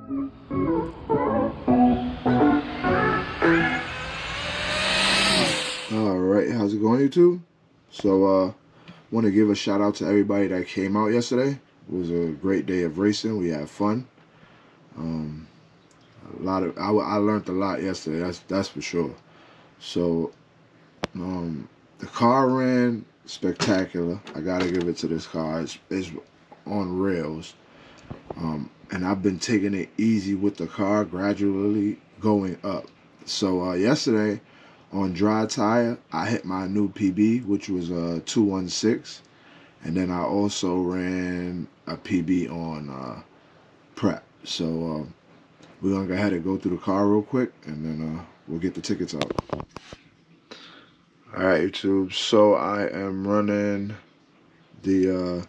Alright, how's it going, YouTube? So, want to give a shout out to everybody that came out yesterday. It was a great day of racing. We had fun. I learned a lot yesterday. That's for sure. So, the car ran spectacular. I gotta give it to this car. It's on rails. And I've been taking it easy with the car, gradually going up. So yesterday on dry tire, I hit my new PB, which was 216, and then I also ran a PB on prep. So we're gonna go ahead and go through the car real quick, and then we'll get the tickets out. All right, YouTube. So I am running the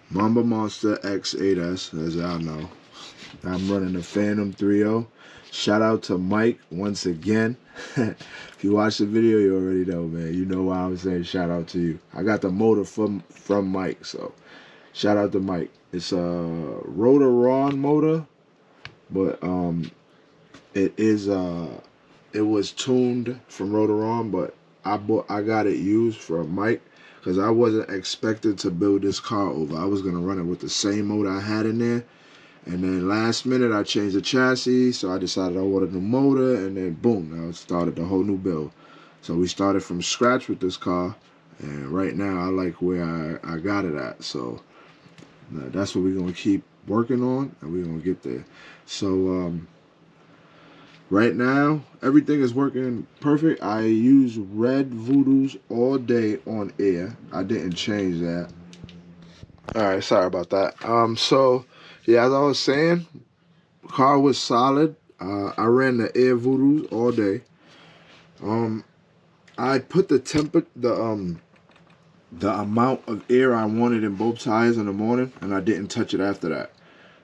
Mamba Monster X8S, as y'all know. I'm running the Phantom 3.0. Shout out to Mike once again. If you watch the video, you already know, man. You know why I'm saying shout out to you. I got the motor from Mike, so shout out to Mike. It's a Rotoron motor, but it was tuned from Rotoron, but I got it used from Mike because I wasn't expected to build this car over. I was gonna run it with the same motor I had in there. And then last minute, I changed the chassis, so I decided I wanted a new motor, and then boom, I started the whole new build. So we started from scratch with this car, and right now I like where I got it at. So that's what we're going to keep working on, and we're going to get there. So right now, everything is working perfect. I use red Voodoos all day on air. I didn't change that. All right, sorry about that. So yeah, as I was saying, car was solid. I ran the air Voodoos all day. I put the amount of air I wanted in both tires in the morning, and I didn't touch it after that.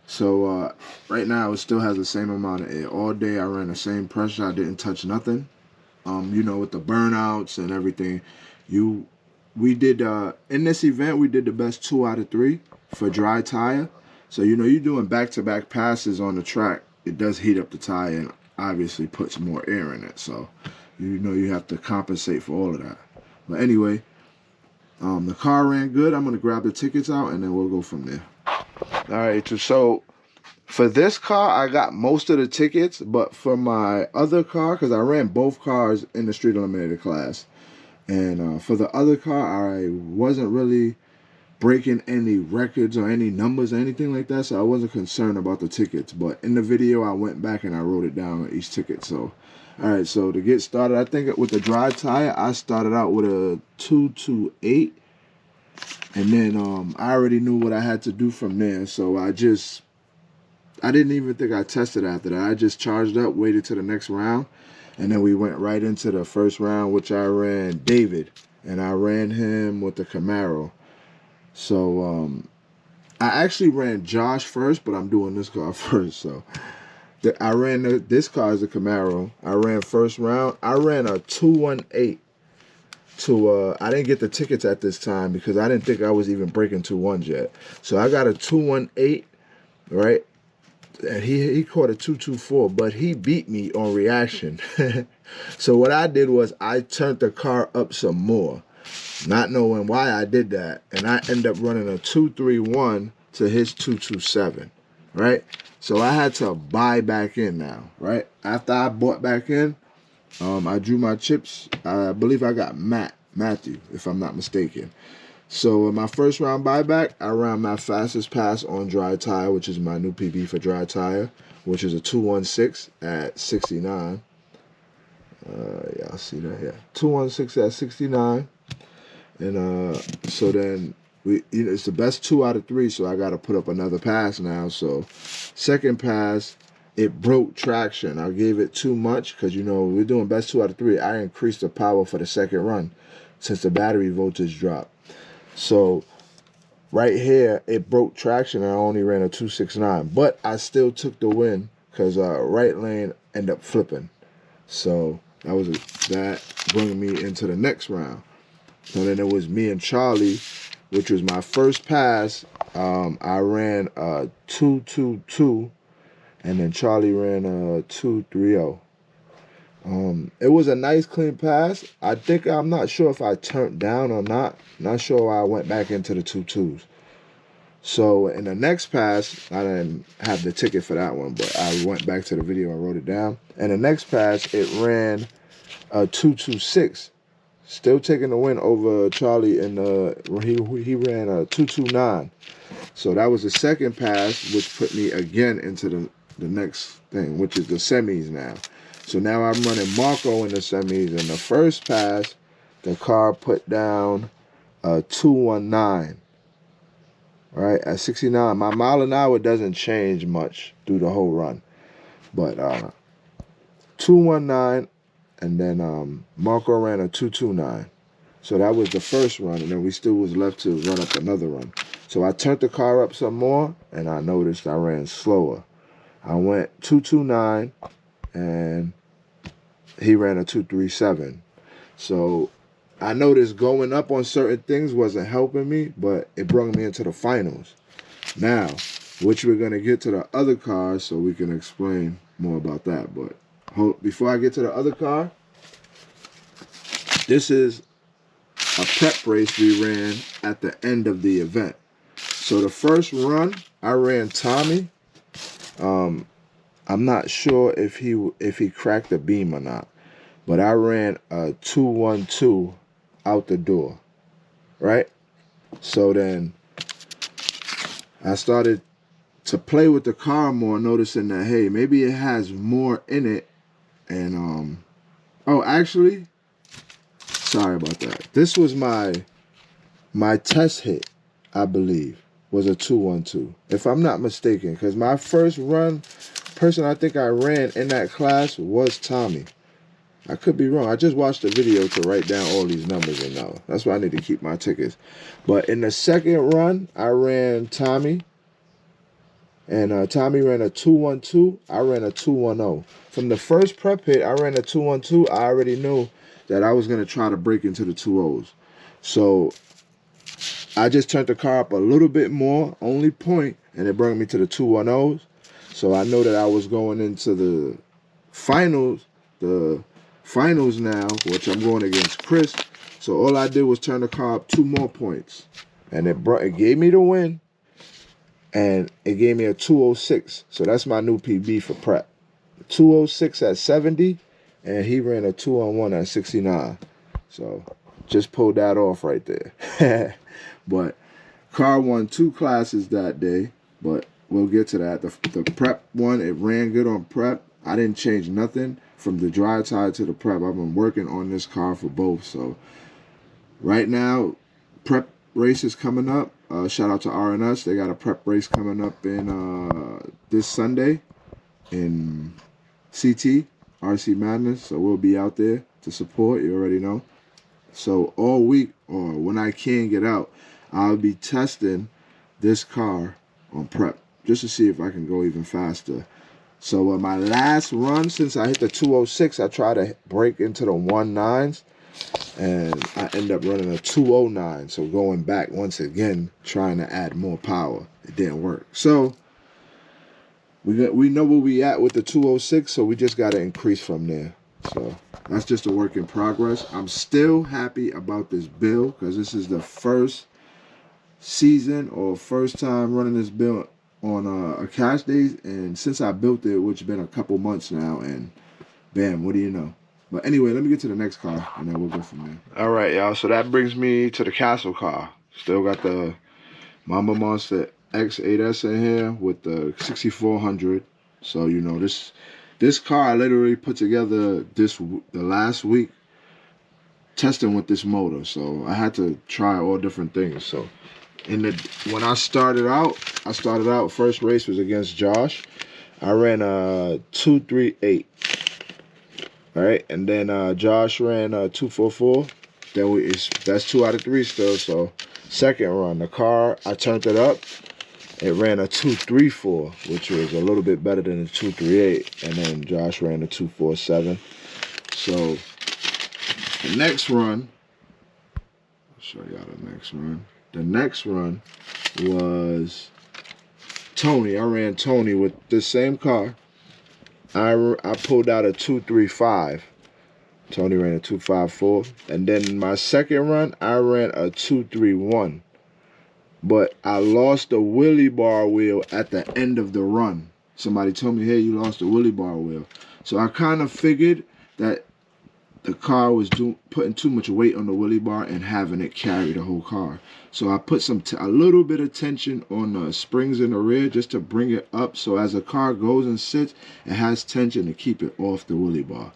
So right now it still has the same amount of air. All day I ran the same pressure. I didn't touch nothing. You know, with the burnouts and everything, we did in this event we did the best 2 out of 3 for dry tire. So, you know, you're doing back-to-back passes on the track. It does heat up the tire and obviously puts more air in it. So, you know, you have to compensate for all of that. But anyway, the car ran good. I'm going to grab the tickets out and then we'll go from there. All right, so for this car, I got most of the tickets. But for my other car, because I ran both cars in the Street Eliminator class. And for the other car, I wasn't really breaking any records or any numbers or anything like that, so I wasn't concerned about the tickets. But in the video, I went back and I wrote it down on each ticket. So all right, so to get started, I think with the dry tire, I started out with a 228, and then I already knew what I had to do from there. So I didn't even think I tested after that. I just charged up, waited to the next round, and then we went right into the first round, which I ran David, and I ran him with the Camaro. So I actually ran Josh first, but I'm doing this car first. So I ran this car as a Camaro. I ran first round. I ran a 218 to I didn't get the tickets at this time because I didn't think I was even breaking 2-1s yet. So I got a 218, right? And he caught a 224, but he beat me on reaction. So what I did was I turned the car up some more, not knowing why I did that, and I ended up running a 231 to his 227, right? So I had to buy back in now, right? After I bought back in, I drew my chips. I believe I got Matthew, if I'm not mistaken. So in my first round buyback, I ran my fastest pass on dry tire, which is my new PB for dry tire, which is a 216 at 69. Y'all see that? Yeah, 216 at 69. And so then it's the best 2 out of 3, so I got to put up another pass now. So second pass, it broke traction. I gave it too much because, you know, we're doing best 2 out of 3. I increased the power for the second run since the battery voltage dropped. So right here, it broke traction. I only ran a 269, but I still took the win because right lane ended up flipping. So that bringing me into the next round. So then it was me and Charlie, which was my first pass. I ran a 222 and then Charlie ran a 2.30. It was a nice clean pass. I'm not sure if I turned down or not. Not sure why I went back into the 2.2s. So in the next pass, I didn't have the ticket for that one, but I went back to the video and wrote it down. And the next pass, it ran a 2.26. Still taking the win over Charlie, and he ran a 2.29. So that was the second pass, which put me again into the next thing, which is the semis now. So now I'm running Marco in the semis. In the first pass, the car put down a 2.19. Right at 69. My mile an hour doesn't change much through the whole run, but 2.19, and then Marco ran a 2.29. So that was the first run, and then we still was left to run up another run. So I turned the car up some more, and I noticed I ran slower. I went 2.29, and he ran a 2.37. So I noticed going up on certain things wasn't helping me, but it brought me into the finals. Now, which we're going to get to the other cars so we can explain more about that. But before I get to the other car, this is a prep race we ran at the end of the event. So the first run, I ran Tommy. I'm not sure if he cracked the beam or not, but I ran a 2.12 out the door, right? So then I started to play with the car more, noticing that, hey, maybe it has more in it. And oh, actually, sorry about that. This was my test hit, I believe, was a 2.12, if I'm not mistaken, because my first person I think I ran in that class was Tommy. I could be wrong. I just watched the video to write down all these numbers and know. That's why I need to keep my tickets. But in the second run, I ran Tommy. And Tommy ran a 2.12. I ran a 2.10. From the first prep hit, I ran a 2.12. I already knew that I was going to try to break into the 2.0s. So I just turned the car up a little bit more, only point, and it brought me to the 2.10s. So I know that I was going into the finals now, which I'm going against Chris. So all I did was turn the car up 2 more points, and it gave me the win, and it gave me a 2.06. So that's my new PB for prep. 2.06 at 70, and he ran a 2.1 at 69. So just pulled that off right there. But car won 2 classes that day, but we'll get to that. The prep one, it ran good on prep. I didn't change nothing from the dry tie to the prep. I've been working on this car for both. So right now, prep race is coming up. Shout out to RNS. They got a prep race coming up in this Sunday in CT, RC Madness. So we'll be out there to support. You already know. So all week, or when I can get out, I'll be testing this car on prep just to see if I can go even faster. So my last run, since I hit the 2.06, I tried to break into the 1.9s, and I end up running a 2.09. So going back once again, trying to add more power. It didn't work. So we know where we at with the 2.06, so we just got to increase from there. So that's just a work in progress. I'm still happy about this build because this is the first season or first time running this build on a cash days, and since I built it, which has been a couple months now, and bam, what do you know? But anyway, let me get to the next car, and then we'll go from there. All right, y'all, so that brings me to the castle car. Still got the Mamba Monster X8S in here with the 6400. So, you know, this car I literally put together the last week testing with this motor. So I had to try all different things. So when I started out, first race was against Josh. I ran a 2.38. All right, and then Josh ran a 2.44. Then that's 2 out of 3 still. So second run, the car, I turned it up. It ran a 2.34, which was a little bit better than the 2.38. And then Josh ran a 2.47. So the next run, I'll show y'all the next run. The next run was Tony. I ran Tony with the same car. I pulled out a 235. Tony ran a 254. And then my second run, I ran a 231. But I lost the wheelie bar wheel at the end of the run. Somebody told me, hey, you lost the wheelie bar wheel. So I kind of figured that the car was putting too much weight on the wheelie bar and having it carry the whole car. So I put a little bit of tension on the springs in the rear just to bring it up. So as the car goes and sits, it has tension to keep it off the wheelie bar.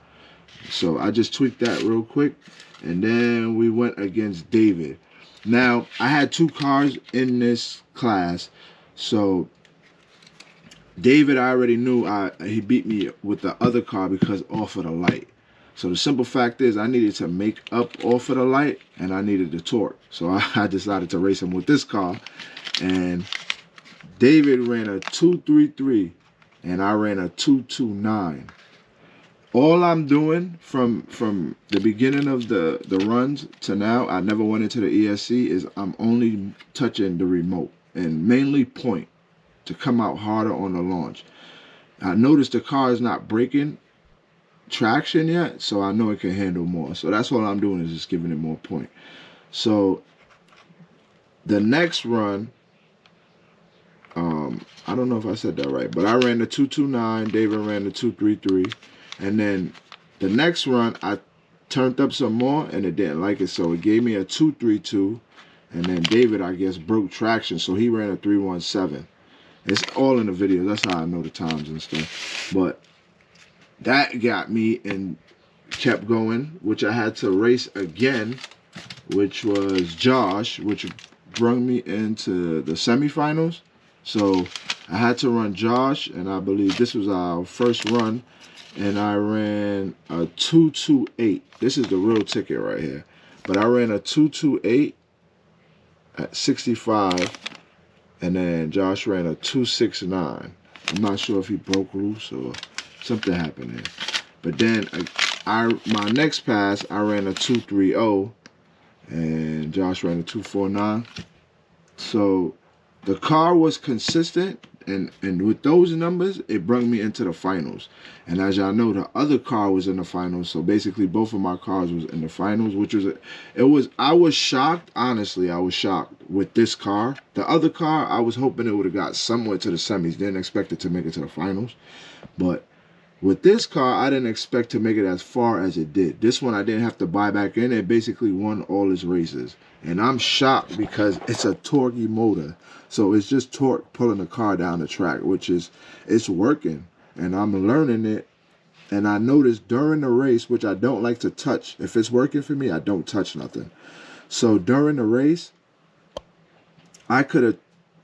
So I just tweaked that real quick. And then we went against David. Now, I had two cars in this class. So David, I already knew he beat me with the other car because off of the light. So the simple fact is I needed to make up off of the light and I needed the torque. So I decided to race him with this car. And David ran a 233 and I ran a 229. All I'm doing from the beginning of the runs to now, I never went into the ESC, is I'm only touching the remote and mainly point to come out harder on the launch. I noticed the car is not breaking traction yet, so I know it can handle more. So that's all I'm doing, is just giving it more point. So the next run, I don't know if I said that right, but I ran the 229, David ran the 233. And then the next run, I turned up some more, and it didn't like it. So it gave me a 232. And then David, I guess, broke traction. So he ran a 317. It's all in the video. That's how I know the times and stuff. But that got me and kept going, which I had to race again, which was Josh, which brought me into the semifinals. So I had to run Josh, and I believe this was our first run. And I ran a 228. This is the real ticket right here. But I ran a 228 at 65. And then Josh ran a 269. I'm not sure if he broke loose or something happened there. But then my next pass, I ran a 230. And Josh ran a 249. So the car was consistent. And with those numbers, it brought me into the finals. And as y'all know, the other car was in the finals. So basically, both of my cars was in the finals, which was, I was shocked. Honestly, I was shocked with this car. The other car, I was hoping it would have got somewhere to the semis. Didn't expect it to make it to the finals. But with this car, I didn't expect to make it as far as it did. This one, I didn't have to buy back in. It basically won all its races. And I'm shocked because it's a torquey motor. So it's just torque pulling the car down the track, which is, it's working. And I'm learning it. And I noticed during the race, which I don't like to touch. If it's working for me, I don't touch nothing. So during the race, I could have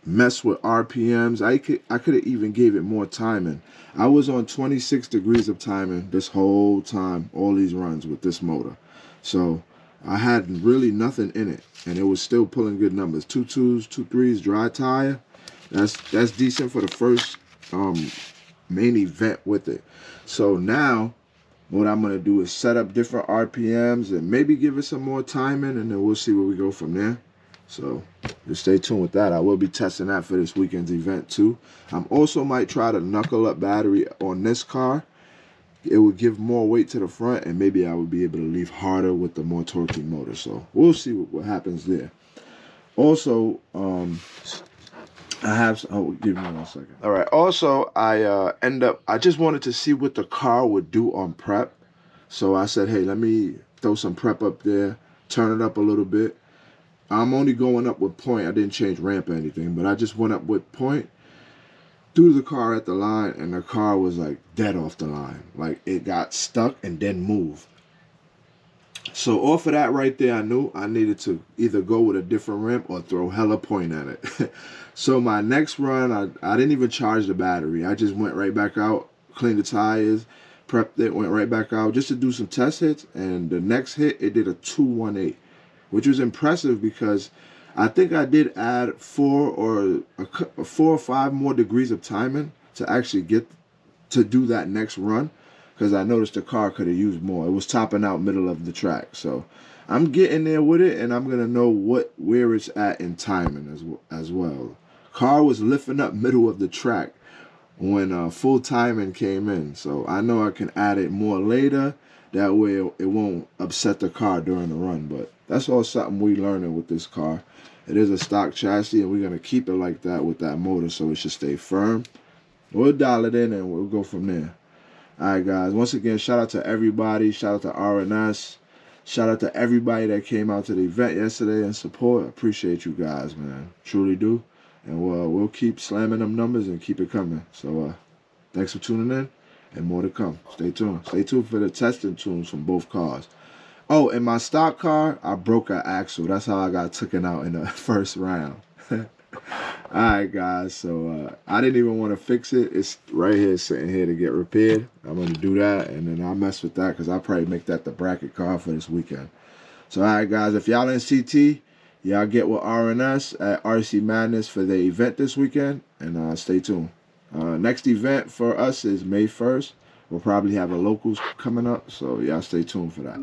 messed with RPMs. I could have even gave it more timing. I was on 26 degrees of timing this whole time, all these runs with this motor. So I had really nothing in it, and it was still pulling good numbers. 2.2s, 2.3s, dry tire. That's decent for the first main event with it. So now what I'm going to do is set up different RPMs and maybe give it some more timing, and then we'll see where we go from there. So just stay tuned with that. I will be testing that for this weekend's event too. I'm also might try to knuckle up battery on this car. It would give more weight to the front, and maybe I would be able to leave harder with the more torquey motor. So we'll see what happens there. Also, I have, oh, give me 1 second. All right. Also, I just wanted to see what the car would do on prep. So I said, hey, let me throw some prep up there, turn it up a little bit. I'm only going up with point. I didn't change ramp or anything, but I just went up with point, threw the car at the line, and the car was like dead off the line. Like it got stuck and then moved. So off of that right there, I knew I needed to either go with a different ramp or throw hella point at it. So my next run, I didn't even charge the battery. I just went right back out, cleaned the tires, prepped it, went right back out just to do some test hits. And the next hit, it did a 218, which was impressive because I think I did add 4 or 5 more degrees of timing to actually get to do that next run, because I noticed the car could have used more. It was topping out middle of the track. So I'm getting there with it, and I'm going to know where it's at in timing as well. Car was lifting up middle of the track when full timing came in. So I know I can add it more later. That way it won't upset the car during the run. But that's all something we learning with this car. It is a stock chassis, and we're going to keep it like that with that motor so it should stay firm. We'll dial it in and we'll go from there. Alright guys, once again, shout out to everybody. Shout out to RNS. Shout out to everybody that came out to the event yesterday and support. Appreciate you guys, man. Truly do. And we'll keep slamming them numbers and keep it coming. So thanks for tuning in, and more to come. Stay tuned. Stay tuned for the testing tunes from both cars. Oh, in my stock car, I broke an axle. That's how I got taken out in the first round. Alright guys, so I didn't even want to fix it. It's right here, sitting here to get repaired. I'm going to do that, and then I'll mess with that because I'll probably make that the bracket car for this weekend. So alright guys, if y'all in CT, y'all get with RNS at RC Madness for the event this weekend, and stay tuned. Next event for us is May 1st. We'll probably have a locals coming up, so y'all stay tuned for that.